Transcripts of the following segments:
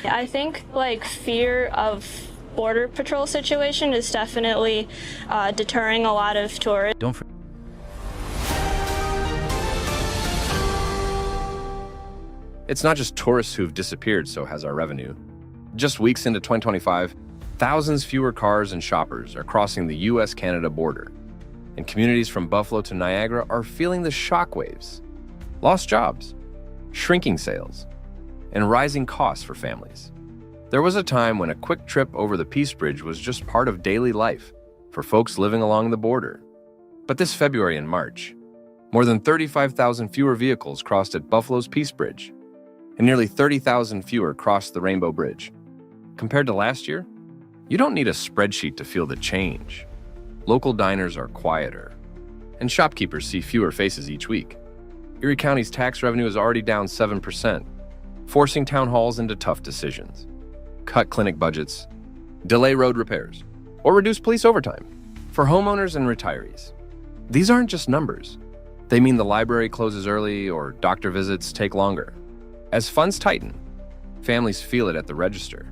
I think fear of border patrol situation is definitely deterring a lot of tourists. Don't forget. It's not just tourists who've disappeared, so has our revenue. Just weeks into 2025, thousands fewer cars and shoppers are crossing the US-Canada border, and communities from Buffalo to Niagara are feeling the shockwaves. Lost jobs, shrinking sales, and rising costs for families. There was a time when a quick trip over the Peace Bridge was just part of daily life for folks living along the border. But this February and March, more than 35,000 fewer vehicles crossed at Buffalo's Peace Bridge, and nearly 30,000 fewer crossed the Rainbow Bridge. Compared to last year, you don't need a spreadsheet to feel the change. Local diners are quieter, and shopkeepers see fewer faces each week. Erie County's tax revenue is already down 7%, forcing town halls into tough decisions. Cut clinic budgets, delay road repairs, or reduce police overtime. For homeowners and retirees, these aren't just numbers. They mean the library closes early or doctor visits take longer. As funds tighten, families feel it at the register.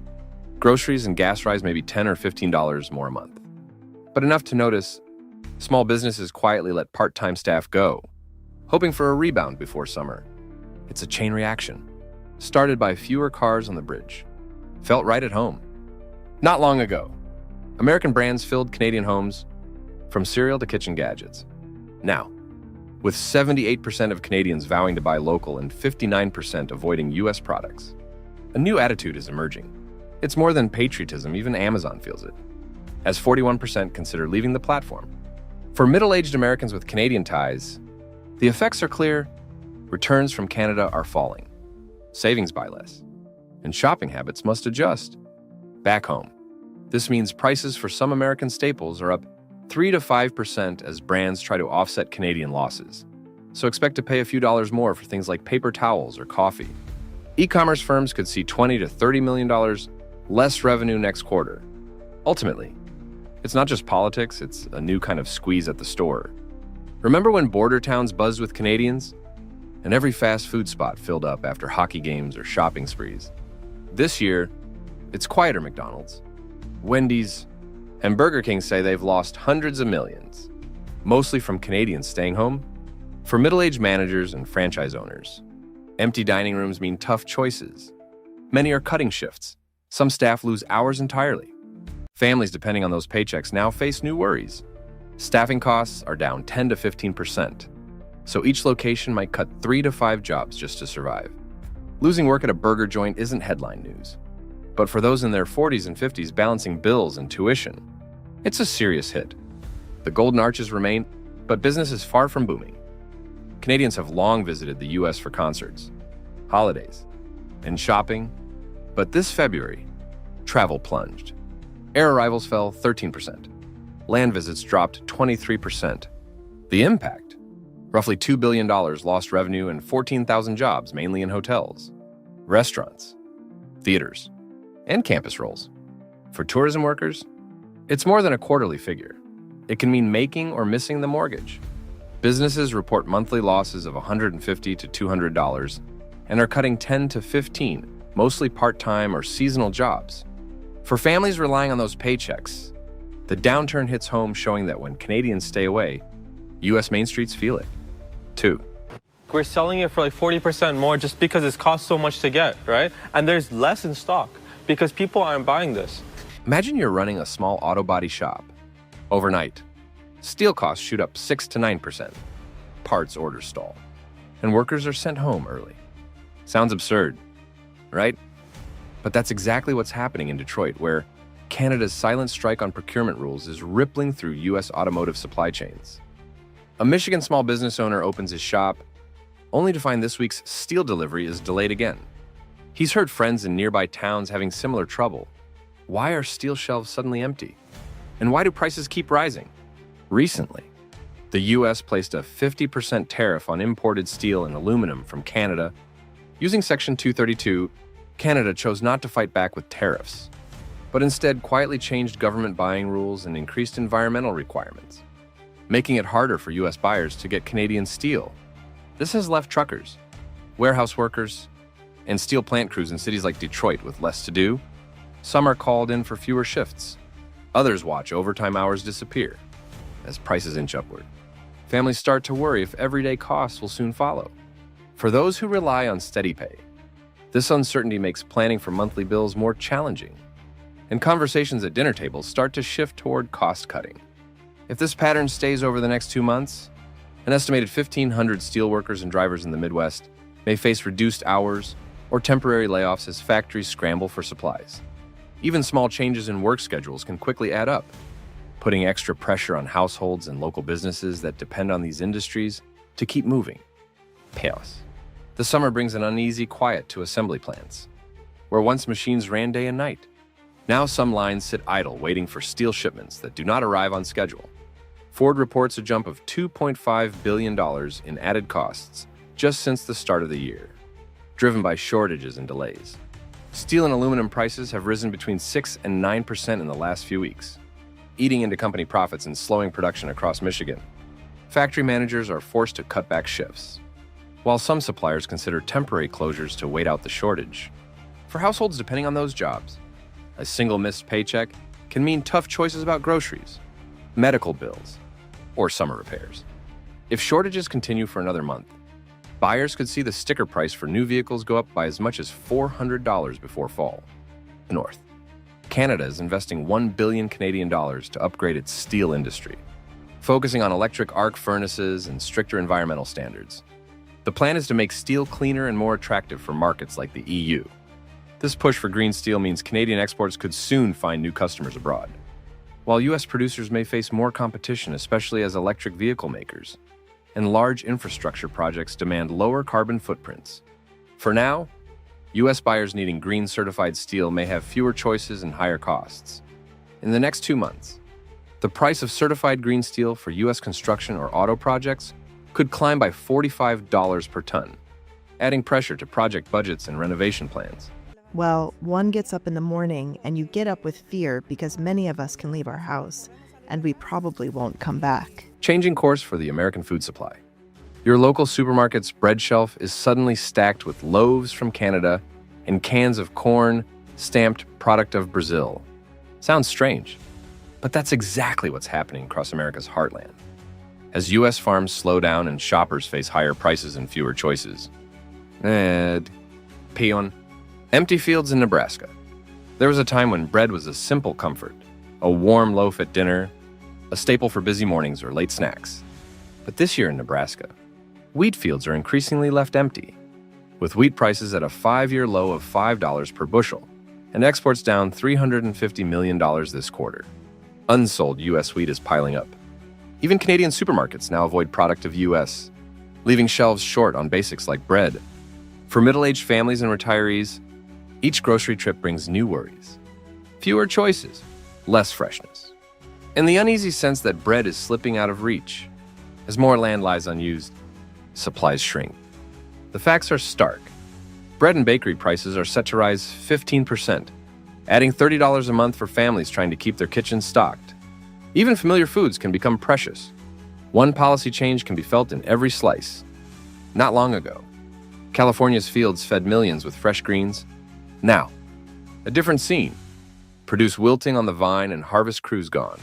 Groceries and gas rise maybe $10 or $15 more a month. But enough to notice, small businesses quietly let part-time staff go, hoping for a rebound before summer. It's a chain reaction, started by fewer cars on the bridge. Felt right at home. Not long ago, American brands filled Canadian homes, from cereal to kitchen gadgets. Now, with 78% of Canadians vowing to buy local and 59% avoiding US products, a new attitude is emerging. It's more than patriotism, even Amazon feels it, as 41% consider leaving the platform. For middle-aged Americans with Canadian ties, the effects are clear. Returns from Canada are falling. Savings buy less, and shopping habits must adjust. Back home, this means prices for some American staples are up 3 to 5% as brands try to offset Canadian losses. So expect to pay a few dollars more for things like paper towels or coffee. E-commerce firms could see $20 to $30 million less revenue next quarter. Ultimately, it's not just politics, it's a new kind of squeeze at the store. Remember when border towns buzzed with Canadians? And every fast food spot filled up after hockey games or shopping sprees. This year, it's quieter McDonald's, Wendy's, and Burger King say they've lost hundreds of millions, mostly from Canadians staying home. For middle-aged managers and franchise owners, empty dining rooms mean tough choices. Many are cutting shifts. Some staff lose hours entirely. Families depending on those paychecks now face new worries. Staffing costs are down 10 to 15%, so each location might cut 3 to 5 jobs just to survive. Losing work at a burger joint isn't headline news. But for those in their 40s and 50s balancing bills and tuition, it's a serious hit. The golden arches remain, but business is far from booming. Canadians have long visited the US for concerts, holidays, and shopping, but this February, travel plunged. Air arrivals fell 13%. Land visits dropped 23%. The impact? Roughly $2 billion lost revenue and 14,000 jobs, mainly in hotels, restaurants, theaters, and campus roles. For tourism workers, it's more than a quarterly figure. It can mean making or missing the mortgage. Businesses report monthly losses of $150 to $200 and are cutting 10 to 15, mostly part-time or seasonal jobs. For families relying on those paychecks, the downturn hits home, showing that when Canadians stay away, U.S. Main Streets feel it, too. We're selling it for like 40% more just because it's cost so much to get, right? And there's less in stock because people aren't buying this. Imagine you're running a small auto body shop. Overnight, steel costs shoot up 6 to 9%. Parts orders stall, and workers are sent home early. Sounds absurd, right? But that's exactly what's happening in Detroit, where Canada's silent strike on procurement rules is rippling through U.S. automotive supply chains. A Michigan small business owner opens his shop, only to find this week's steel delivery is delayed again. He's heard friends in nearby towns having similar trouble. Why are steel shelves suddenly empty? And why do prices keep rising? Recently, the U.S. placed a 50% tariff on imported steel and aluminum from Canada. Using Section 232, Canada chose not to fight back with tariffs, but instead quietly changed government buying rules and increased environmental requirements, making it harder for U.S. buyers to get Canadian steel. This has left truckers, warehouse workers, And steel plant crews in cities like Detroit with less to do, some are called in for fewer shifts. Others watch overtime hours disappear as prices inch upward. Families start to worry if everyday costs will soon follow. For those who rely on steady pay, this uncertainty makes planning for monthly bills more challenging, and conversations at dinner tables start to shift toward cost cutting. If this pattern stays over the next 2 months, an estimated 1,500 steelworkers and drivers in the Midwest may face reduced hours or temporary layoffs as factories scramble for supplies. Even small changes in work schedules can quickly add up, putting extra pressure on households and local businesses that depend on these industries to keep moving. Chaos. The summer brings an uneasy quiet to assembly plants, where once machines ran day and night. Now some lines sit idle waiting for steel shipments that do not arrive on schedule. Ford reports a jump of $2.5 billion in added costs just since the start of the year, driven by shortages and delays. Steel and aluminum prices have risen between 6 and 9% in the last few weeks, eating into company profits and slowing production across Michigan. Factory managers are forced to cut back shifts, while some suppliers consider temporary closures to wait out the shortage. For households depending on those jobs, a single missed paycheck can mean tough choices about groceries, medical bills, or summer repairs. If shortages continue for another month, buyers could see the sticker price for new vehicles go up by as much as $400 before fall. The North. Canada is investing $1 billion Canadian dollars to upgrade its steel industry, focusing on electric arc furnaces and stricter environmental standards. The plan is to make steel cleaner and more attractive for markets like the EU. This push for green steel means Canadian exports could soon find new customers abroad, while U.S. producers may face more competition, especially as electric vehicle makers and large infrastructure projects demand lower carbon footprints. For now, U.S. buyers needing green certified steel may have fewer choices and higher costs. In the next 2 months, the price of certified green steel for U.S. construction or auto projects could climb by $45 per ton, adding pressure to project budgets and renovation plans. Well, one gets up in the morning and you get up with fear because many of us can leave our house and we probably won't come back. Changing course for the American food supply. Your local supermarket's bread shelf is suddenly stacked with loaves from Canada and cans of corn stamped product of Brazil. Sounds strange, but that's exactly what's happening across America's heartland. As U.S. farms slow down and shoppers face higher prices and fewer choices. Peon. Empty fields in Nebraska. There was a time when bread was a simple comfort, a warm loaf at dinner, a staple for busy mornings or late snacks. But this year in Nebraska, wheat fields are increasingly left empty, with wheat prices at a 5-year low of $5 per bushel and exports down $350 million this quarter. Unsold U.S. wheat is piling up. Even Canadian supermarkets now avoid product of U.S., leaving shelves short on basics like bread. For middle-aged families and retirees, each grocery trip brings new worries. Fewer choices, less freshness, and the uneasy sense that bread is slipping out of reach. As more land lies unused, supplies shrink. The facts are stark. Bread and bakery prices are set to rise 15%, adding $30 a month for families trying to keep their kitchens stocked. Even familiar foods can become precious. One policy change can be felt in every slice. Not long ago, California's fields fed millions with fresh greens. Now, a different scene. Produce wilting on the vine and harvest crews gone.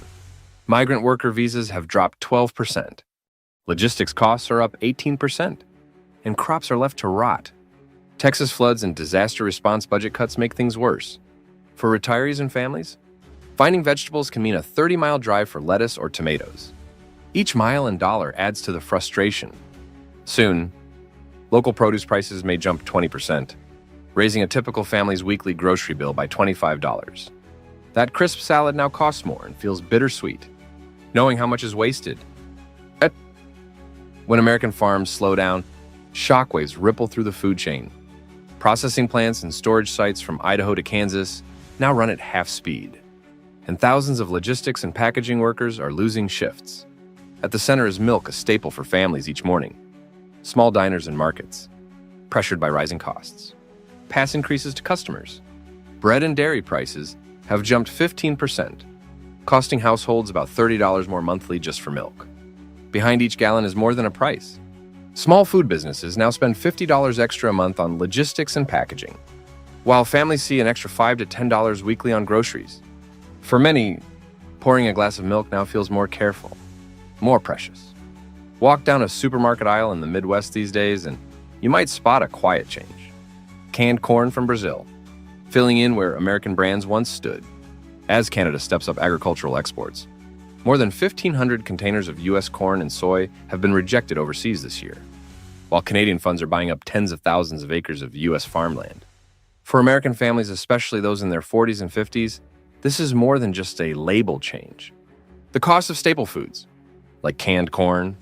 Migrant worker visas have dropped 12%. Logistics costs are up 18%. And crops are left to rot. Texas floods and disaster response budget cuts make things worse. For retirees and families, finding vegetables can mean a 30-mile drive for lettuce or tomatoes. Each mile and dollar adds to the frustration. Soon, local produce prices may jump 20%, raising a typical family's weekly grocery bill by $25. That crisp salad now costs more and feels bittersweet, knowing how much is wasted. When American farms slow down, shockwaves ripple through the food chain. Processing plants and storage sites from Idaho to Kansas now run at half speed, and thousands of logistics and packaging workers are losing shifts. At the center is milk, a staple for families each morning. Small diners and markets, pressured by rising costs. Pass increases to customers. Bread and dairy prices have jumped 15%, costing households about $30 more monthly just for milk. Behind each gallon is more than a price. Small food businesses now spend $50 extra a month on logistics and packaging, while families see an extra $5 to $10 weekly on groceries. For many, pouring a glass of milk now feels more careful, more precious. Walk down a supermarket aisle in the Midwest these days and you might spot a quiet change. Canned corn from Brazil, filling in where American brands once stood. As Canada steps up agricultural exports, more than 1,500 containers of U.S. corn and soy have been rejected overseas this year, while Canadian funds are buying up tens of thousands of acres of U.S. farmland. For American families, especially those in their 40s and 50s, this is more than just a label change. The cost of staple foods, like canned corn,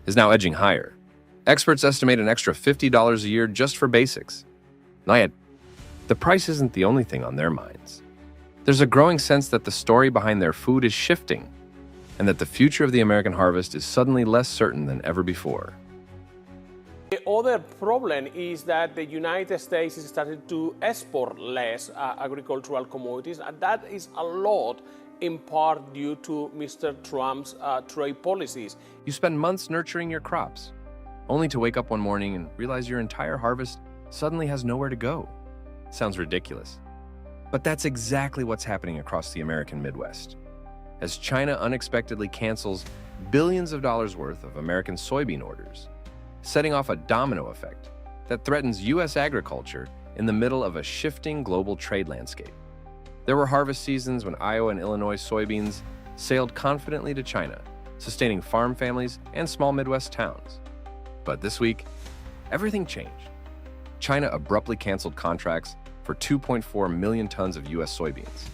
is now edging higher. Experts estimate an extra $50 a year just for basics. Not yet, the price isn't the only thing on their minds. There's a growing sense that the story behind their food is shifting, and that the future of the American harvest is suddenly less certain than ever before. The other problem is that the United States is starting to export less agricultural commodities, and that is a lot in part due to Mr. Trump's trade policies. You spend months nurturing your crops, only to wake up one morning and realize your entire harvest suddenly has nowhere to go. Sounds ridiculous, but that's exactly what's happening across the American Midwest. As China unexpectedly cancels billions of dollars worth of American soybean orders, setting off a domino effect that threatens U.S. agriculture in the middle of a shifting global trade landscape. There were harvest seasons when Iowa and Illinois soybeans sailed confidently to China, sustaining farm families and small Midwest towns. But this week, everything changed. China abruptly canceled contracts for 2.4 million tons of U.S. soybeans.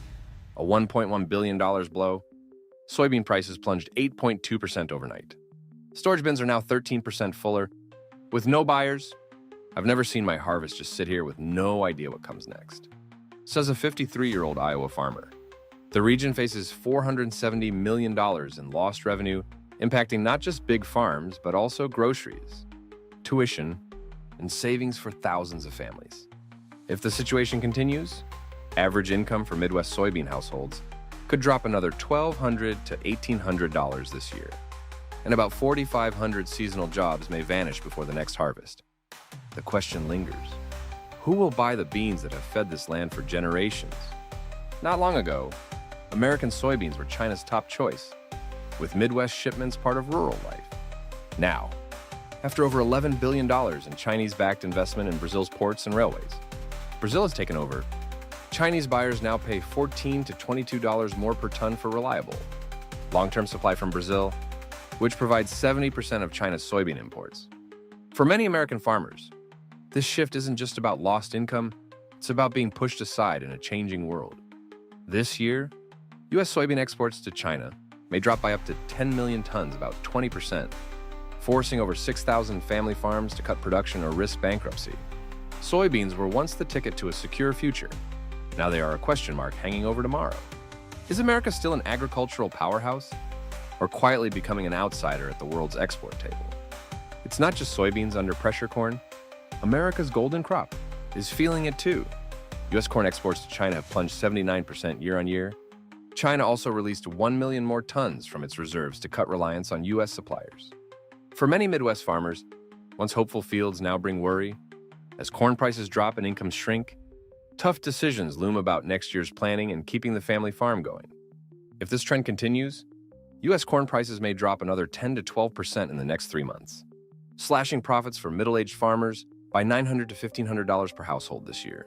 A $1.1 billion blow. Soybean prices plunged 8.2% overnight. Storage bins are now 13% fuller. With no buyers, I've never seen my harvest just sit here with no idea what comes next, says a 53-year-old Iowa farmer. The region faces $470 million in lost revenue, impacting not just big farms, but also groceries, tuition, and savings for thousands of families. If the situation continues, average income for Midwest soybean households could drop another $1,200 to $1,800 this year, and about 4,500 seasonal jobs may vanish before the next harvest. The question lingers: who will buy the beans that have fed this land for generations? Not long ago, American soybeans were China's top choice, with Midwest shipments part of rural life. Now, after over $11 billion in Chinese-backed investment in Brazil's ports and railways, Brazil has taken over. Chinese buyers now pay $14 to $22 more per ton for reliable, long-term supply from Brazil, which provides 70% of China's soybean imports. For many American farmers, this shift isn't just about lost income, it's about being pushed aside in a changing world. This year, U.S. soybean exports to China may drop by up to 10 million tons, about 20%, forcing over 6,000 family farms to cut production or risk bankruptcy. Soybeans were once the ticket to a secure future. Now they are a question mark hanging over tomorrow. Is America still an agricultural powerhouse, or quietly becoming an outsider at the world's export table? It's not just soybeans under pressure, corn. America's golden crop is feeling it too. U.S. corn exports to China have plunged 79% year on year. China also released 1 million more tons from its reserves to cut reliance on U.S. suppliers. For many Midwest farmers, once hopeful fields now bring worry. As corn prices drop and incomes shrink, tough decisions loom about next year's planning and keeping the family farm going. If this trend continues, U.S. corn prices may drop another 10 to 12% in the next 3 months, slashing profits for middle-aged farmers by $900 to $1,500 per household this year.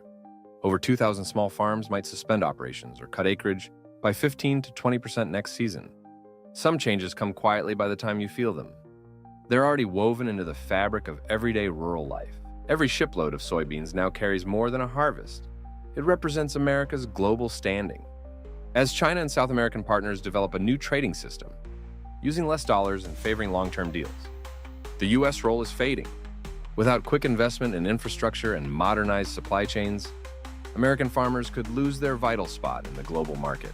Over 2,000 small farms might suspend operations or cut acreage by 15 to 20% next season. Some changes come quietly by the time you feel them. They're already woven into the fabric of everyday rural life. Every shipload of soybeans now carries more than a harvest. It represents America's global standing. As China and South American partners develop a new trading system, using less dollars and favoring long-term deals, the U.S. role is fading. Without quick investment in infrastructure and modernized supply chains, American farmers could lose their vital spot in the global market.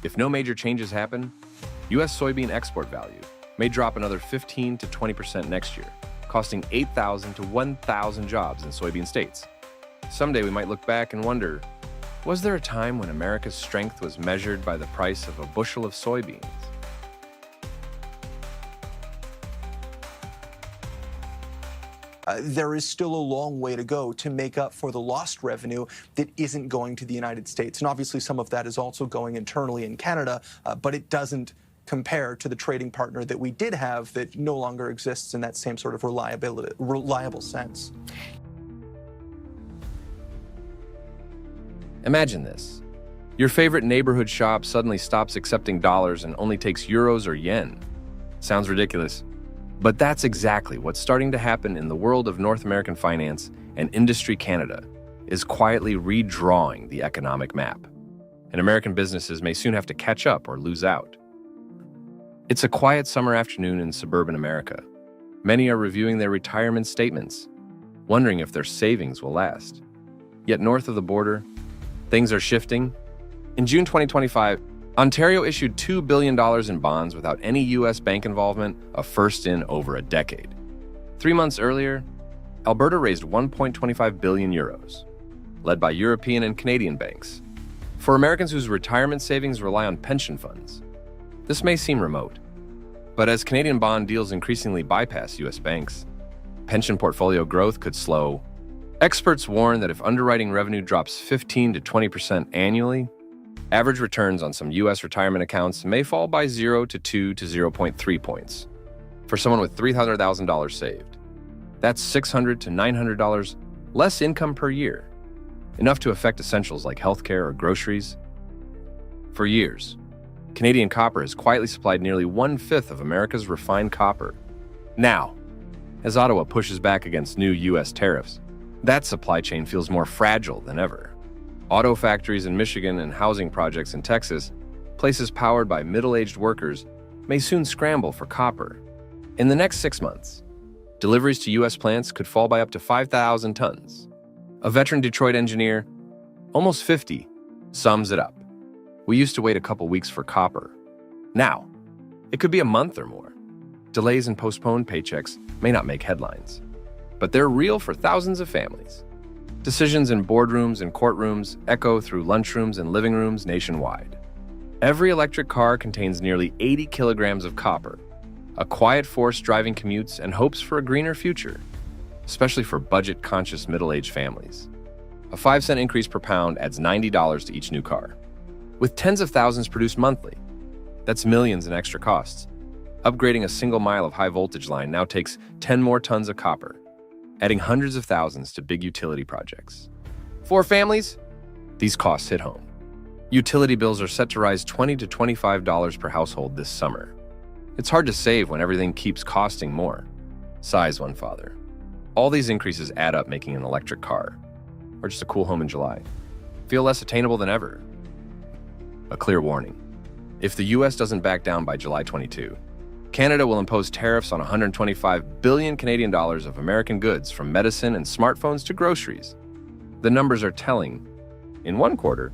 If no major changes happen, U.S. soybean export value may drop another 15 to 20% next year, costing 8,000 to 1,000 jobs in soybean states. Someday we might look back and wonder, was there a time when America's strength was measured by the price of a bushel of soybeans? there is still a long way to go to make up for the lost revenue that isn't going to the United States. And obviously some of that is also going internally in Canada, but it doesn't compare to the trading partner that we did have that no longer exists in that same sort of reliable sense. Imagine this. Your favorite neighborhood shop suddenly stops accepting dollars and only takes euros or yen. Sounds ridiculous, but that's exactly what's starting to happen in the world of North American finance, and Industry Canada is quietly redrawing the economic map. And American businesses may soon have to catch up or lose out. It's a quiet summer afternoon in suburban America. Many are reviewing their retirement statements, wondering if their savings will last. Yet north of the border, things are shifting. In June 2025, Ontario issued $2 billion in bonds without any U.S. bank involvement, a first in over a decade. 3 months earlier, Alberta raised 1.25 billion euros, led by European and Canadian banks. For Americans whose retirement savings rely on pension funds, this may seem remote, but as Canadian bond deals increasingly bypass U.S. banks, pension portfolio growth could slow. Experts warn that if underwriting revenue drops 15 to 20% annually, average returns on some U.S. retirement accounts may fall by 0 to 2 to 0.3 points. For someone with $300,000 saved, that's $600 to $900 less income per year, enough to affect essentials like healthcare or groceries. For years, Canadian copper has quietly supplied nearly 1/5 of America's refined copper. Now, as Ottawa pushes back against new U.S. tariffs, that supply chain feels more fragile than ever. Auto factories in Michigan and housing projects in Texas, places powered by middle-aged workers, may soon scramble for copper. In the next 6 months, deliveries to U.S. plants could fall by up to 5,000 tons. A veteran Detroit engineer, almost 50, sums it up. We used to wait a couple weeks for copper. Now, it could be a month or more. Delays and postponed paychecks may not make headlines, but they're real for thousands of families. Decisions in boardrooms and courtrooms echo through lunchrooms and living rooms nationwide. Every electric car contains nearly 80 kilograms of copper, a quiet force driving commutes and hopes for a greener future, especially for budget-conscious middle-aged families. A 5-cent increase per pound adds $90 to each new car. With tens of thousands produced monthly, that's millions in extra costs. Upgrading a single mile of high-voltage line now takes 10 more tons of copper, adding hundreds of thousands to big utility projects. For families, these costs hit home. Utility bills are set to rise $20 to $25 per household this summer. It's hard to save when everything keeps costing more, sighs one father. All these increases add up, making an electric car, or just a cool home in July, feel less attainable than ever. A clear warning. If the U.S. doesn't back down by July 22, Canada will impose tariffs on 125 billion Canadian dollars of American goods, from medicine and smartphones to groceries. The numbers are telling. In one quarter,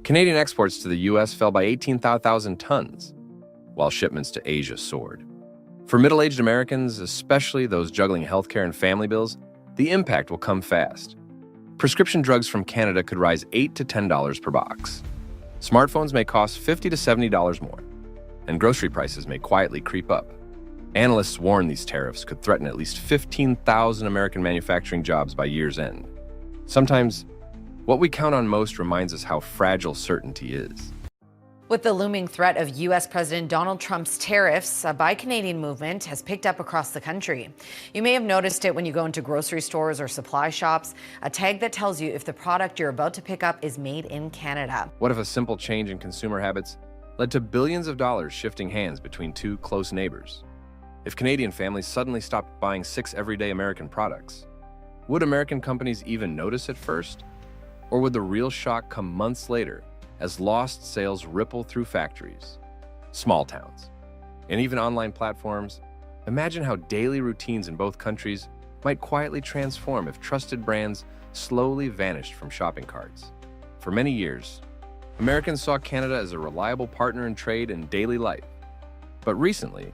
Canadian exports to the U.S. fell by 18,000 tons, while shipments to Asia soared. For middle-aged Americans, especially those juggling healthcare and family bills, the impact will come fast. Prescription drugs from Canada could rise $8 to $10 per box. Smartphones may cost $50 to $70 more, and grocery prices may quietly creep up. Analysts warn these tariffs could threaten at least 15,000 American manufacturing jobs by year's end. Sometimes, what we count on most reminds us how fragile certainty is. With the looming threat of U.S. President Donald Trump's tariffs, a Buy Canadian movement has picked up across the country. You may have noticed it when you go into grocery stores or supply shops, a tag that tells you if the product you're about to pick up is made in Canada. What if a simple change in consumer habits led to billions of dollars shifting hands between two close neighbors? If Canadian families suddenly stopped buying 6 everyday American products, would American companies even notice at first? Or would the real shock come months later as lost sales ripple through factories, small towns, and even online platforms? Imagine how daily routines in both countries might quietly transform if trusted brands slowly vanished from shopping carts. For many years, Americans saw Canada as a reliable partner in trade and daily life. But recently,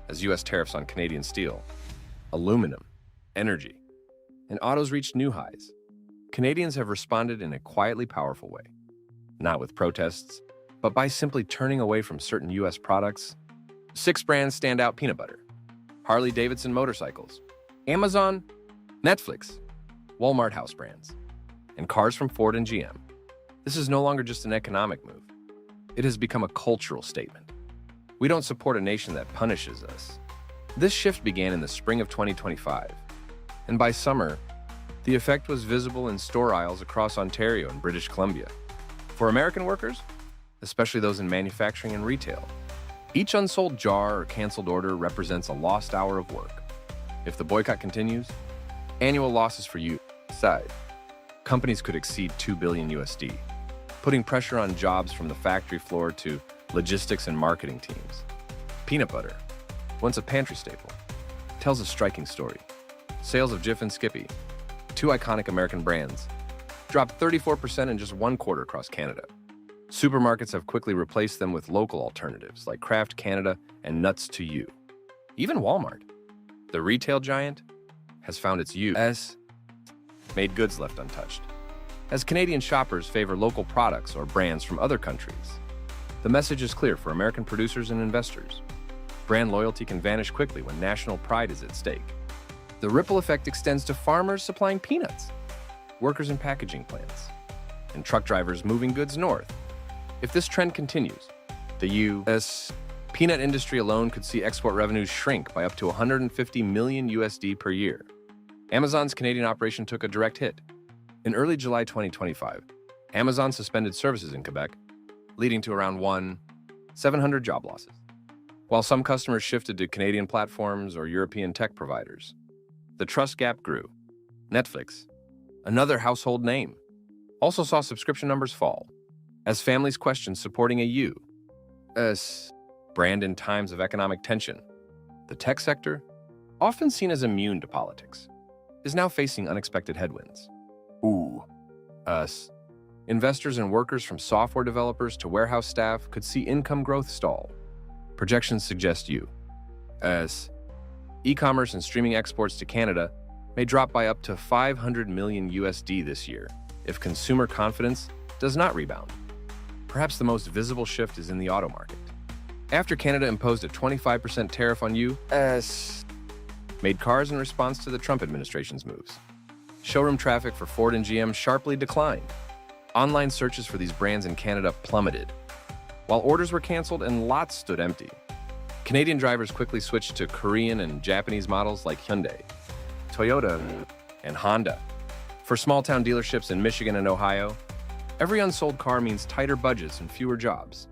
as U.S. tariffs on Canadian steel, aluminum, energy, and autos reached new highs, Canadians have responded in a quietly powerful way. Not with protests, but by simply turning away from certain U.S. products. 6 brands stand out: peanut butter, Harley-Davidson motorcycles, Amazon, Netflix, Walmart house brands, and cars from Ford and GM. This is no longer just an economic move. It has become a cultural statement. We don't support a nation that punishes us. This shift began in the spring of 2025, and by summer, the effect was visible in store aisles across Ontario and British Columbia. For American workers, especially those in manufacturing and retail, each unsold jar or canceled order represents a lost hour of work. If the boycott continues, annual losses for you side. Companies could exceed $2 billion USD, putting pressure on jobs from the factory floor to logistics and marketing teams. Peanut butter, once a pantry staple, tells a striking story. Sales of Jif and Skippy, two iconic American brands, dropped 34% in just one quarter across Canada. Supermarkets have quickly replaced them with local alternatives like Kraft Canada and Nuts to You. Even Walmart, the retail giant, has found its U.S. made goods left untouched, as Canadian shoppers favor local products or brands from other countries. The message is clear for American producers and investors. Brand loyalty can vanish quickly when national pride is at stake. The ripple effect extends to farmers supplying peanuts, workers in packaging plants, and truck drivers moving goods north. If this trend continues, the U.S. peanut industry alone could see export revenues shrink by up to 150 million USD per year. Amazon's Canadian operation took a direct hit. In early July 2025, Amazon suspended services in Quebec, leading to around 700 job losses. While some customers shifted to Canadian platforms or European tech providers, the trust gap grew. Netflix, another household name, also saw subscription numbers fall as families questioned supporting a U.S. brand in times of economic tension. The tech sector, often seen as immune to politics, is now facing unexpected headwinds. Investors and workers from software developers to warehouse staff could see income growth stall. Projections suggest U.S. e-commerce and streaming exports to Canada may drop by up to 500 million USD this year if consumer confidence does not rebound. Perhaps the most visible shift is in the auto market. After Canada imposed a 25% tariff on U.S. made cars in response to the Trump administration's moves, showroom traffic for Ford and GM sharply declined. Online searches for these brands in Canada plummeted, while orders were canceled and lots stood empty. Canadian drivers quickly switched to Korean and Japanese models like Hyundai, Toyota, and Honda. For small-town dealerships in Michigan and Ohio, every unsold car means tighter budgets and fewer jobs.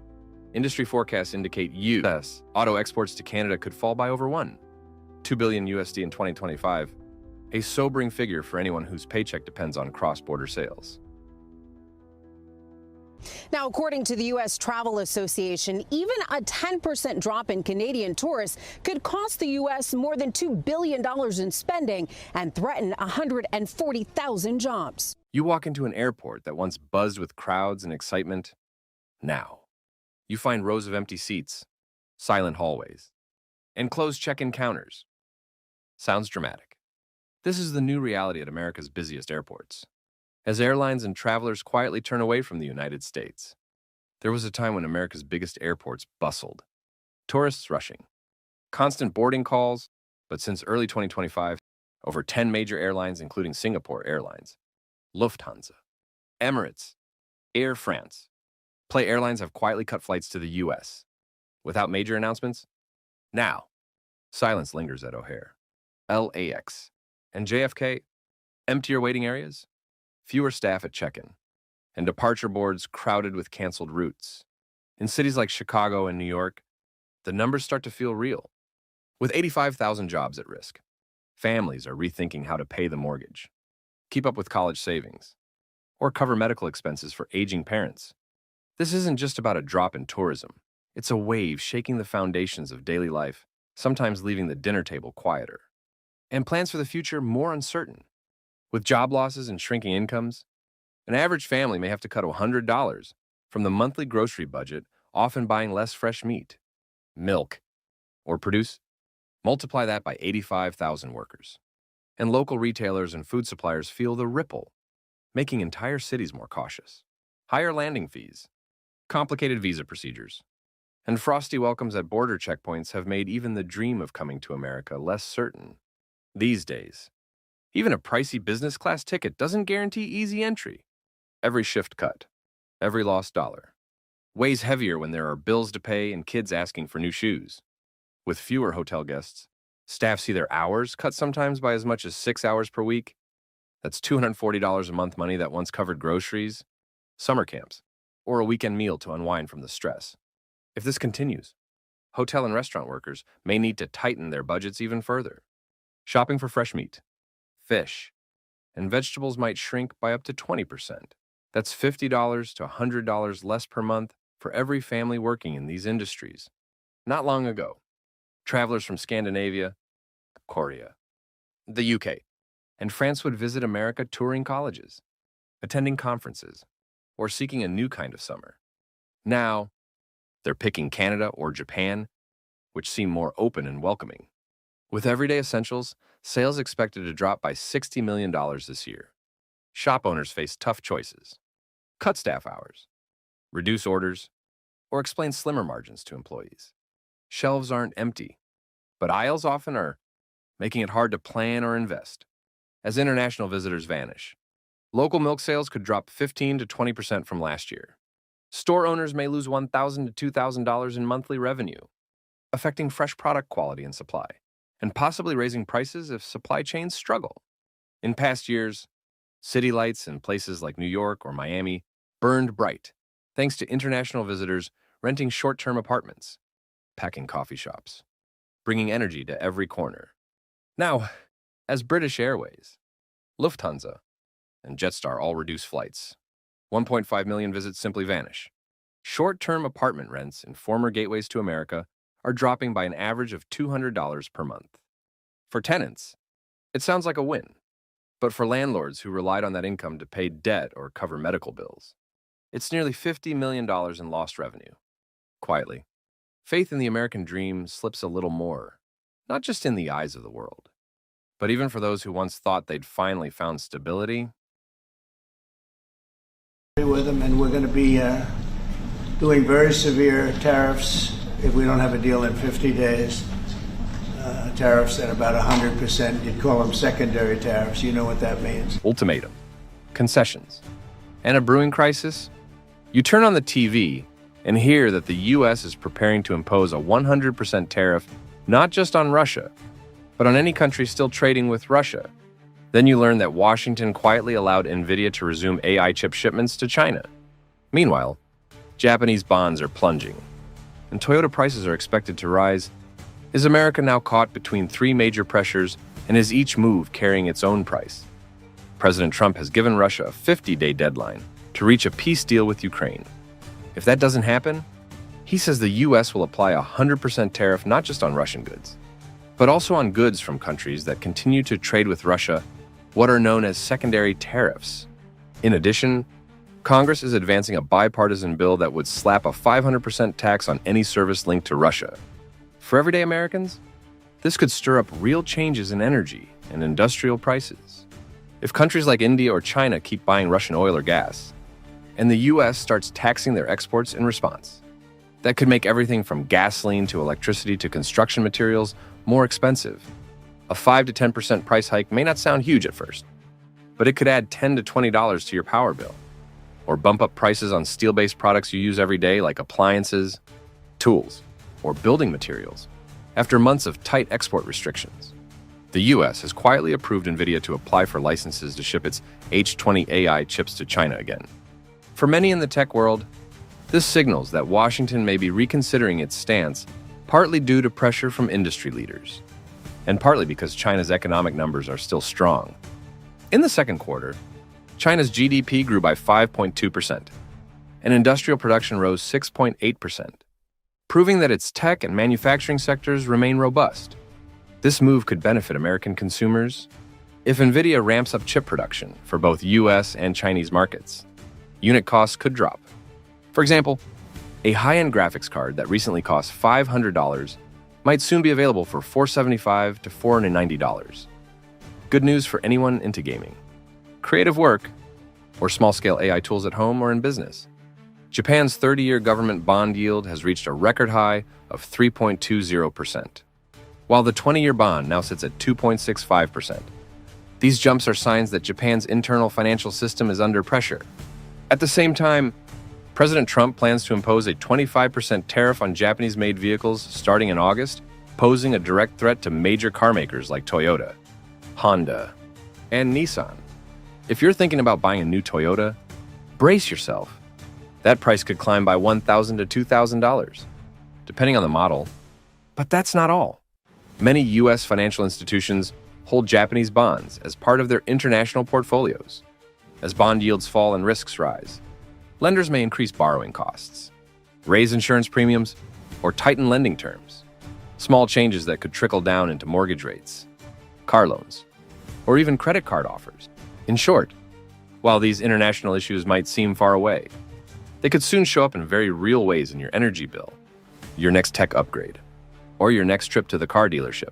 Industry forecasts indicate U.S. auto exports to Canada could fall by over $2 billion USD in 2025, a sobering figure for anyone whose paycheck depends on cross-border sales. Now, according to the U.S. Travel Association, even a 10% drop in Canadian tourists could cost the U.S. more than $2 billion in spending and threaten 140,000 jobs. You walk into an airport that once buzzed with crowds and excitement. Now, you find rows of empty seats, silent hallways, and closed check-in counters. Sounds dramatic. This is the new reality at America's busiest airports. As airlines and travelers quietly turn away from the United States, there was a time when America's biggest airports bustled. Tourists rushing, constant boarding calls, but since early 2025, over 10 major airlines, including Singapore Airlines, Lufthansa, Emirates, Air France, Play airlines have quietly cut flights to the U.S. without major announcements. Now, silence lingers at O'Hare, LAX, and JFK, emptier waiting areas, fewer staff at check-in, and departure boards crowded with canceled routes. In cities like Chicago and New York, the numbers start to feel real. With 85,000 jobs at risk, families are rethinking how to pay the mortgage, keep up with college savings, or cover medical expenses for aging parents. This isn't just about a drop in tourism. It's a wave shaking the foundations of daily life, sometimes leaving the dinner table quieter, and plans for the future more uncertain. With job losses and shrinking incomes, an average family may have to cut $100 from the monthly grocery budget, often buying less fresh meat, milk, or produce. Multiply that by 85,000 workers. And local retailers and food suppliers feel the ripple, making entire cities more cautious. Higher landing fees, complicated visa procedures, and frosty welcomes at border checkpoints have made even the dream of coming to America less certain. These days, Even a pricey business class ticket doesn't guarantee easy entry. Every shift cut, every lost dollar, weighs heavier when there are bills to pay and kids asking for new shoes. With fewer hotel guests, staff see their hours cut sometimes by as much as 6 hours per week. That's $240 a month money that once covered groceries, summer camps, or a weekend meal to unwind from the stress. If this continues, hotel and restaurant workers may need to tighten their budgets even further. Shopping for fresh meat, fish, and vegetables might shrink by up to 20%. That's $50 to $100 less per month for every family working in these industries. Not long ago, travelers from Scandinavia, Korea, the UK, and France would visit America touring colleges, attending conferences, or seeking a new kind of summer. Now, they're picking Canada or Japan, which seem more open and welcoming. With everyday essentials, sales expected to drop by $60 million this year. Shop owners face tough choices. Cut staff hours, reduce orders, or explain slimmer margins to employees. Shelves aren't empty, but aisles often are, making it hard to plan or invest. As international visitors vanish, local milk sales could drop 15 to 20% from last year. Store owners may lose $1,000 to $2,000 in monthly revenue, affecting fresh product quality and supply, and possibly raising prices if supply chains struggle. In past years, city lights in places like New York or Miami burned bright, thanks to international visitors renting short-term apartments, packing coffee shops, bringing energy to every corner. Now, as British Airways, Lufthansa, and Jetstar all reduce flights, 1.5 million visits simply vanish. Short-term apartment rents in former gateways to America are dropping by an average of $200 per month. For tenants, it sounds like a win, but for landlords who relied on that income to pay debt or cover medical bills, it's nearly $50 million in lost revenue. Quietly, faith in the American dream slips a little more, not just in the eyes of the world, but even for those who once thought they'd finally found stability. With them, and we're going to be doing very severe tariffs if we don't have a deal in 50 days. Tariffs at about 100%. You'd call them secondary tariffs. You know what that means. Ultimatum, concessions, and a brewing crisis. You turn on the TV and hear that the U.S. is preparing to impose a 100% tariff not just on Russia, but on any country still trading with Russia. Then you learn that Washington quietly allowed NVIDIA to resume AI chip shipments to China. Meanwhile, Japanese bonds are plunging, and Toyota prices are expected to rise. Is America now caught between three major pressures, and is each move carrying its own price? President Trump has given Russia a 50-day deadline to reach a peace deal with Ukraine. If that doesn't happen, he says the U.S. will apply a 100% tariff not just on Russian goods, but also on goods from countries that continue to trade with Russia, what are known as secondary tariffs. In addition, Congress is advancing a bipartisan bill that would slap a 500% tax on any service linked to Russia. For everyday Americans, this could stir up real changes in energy and industrial prices. If countries like India or China keep buying Russian oil or gas, and the U.S. starts taxing their exports in response, that could make everything from gasoline to electricity to construction materials more expensive. A 5 to 10% price hike may not sound huge at first, but it could add $10 to $20 to your power bill, or bump up prices on steel-based products you use every day like appliances, tools, or building materials. After months of tight export restrictions, the U.S. has quietly approved NVIDIA to apply for licenses to ship its H20 AI chips to China again. For many in the tech world, this signals that Washington may be reconsidering its stance, partly due to pressure from industry leaders, and partly because China's economic numbers are still strong. In the second quarter, China's GDP grew by 5.2%, and industrial production rose 6.8%, proving that its tech and manufacturing sectors remain robust. This move could benefit American consumers if NVIDIA ramps up chip production for both U.S. and Chinese markets. Unit costs could drop. For example, a high-end graphics card that recently cost $500 might soon be available for $475 to $490. Good news for anyone into gaming, creative work, or small-scale AI tools at home or in business. Japan's 30-year government bond yield has reached a record high of 3.20%, while the 20-year bond now sits at 2.65%. These jumps are signs that Japan's internal financial system is under pressure. At the same time, President Trump plans to impose a 25% tariff on Japanese-made vehicles starting in August, posing a direct threat to major car makers like Toyota, Honda, and Nissan. If you're thinking about buying a new Toyota, brace yourself. That price could climb by $1,000 to $2,000, depending on the model. But that's not all. Many U.S. financial institutions hold Japanese bonds as part of their international portfolios. As bond yields fall and risks rise, lenders may increase borrowing costs, raise insurance premiums, or tighten lending terms. Small changes that could trickle down into mortgage rates, car loans, or even credit card offers. In short, while these international issues might seem far away, they could soon show up in very real ways in your energy bill, your next tech upgrade, or your next trip to the car dealership.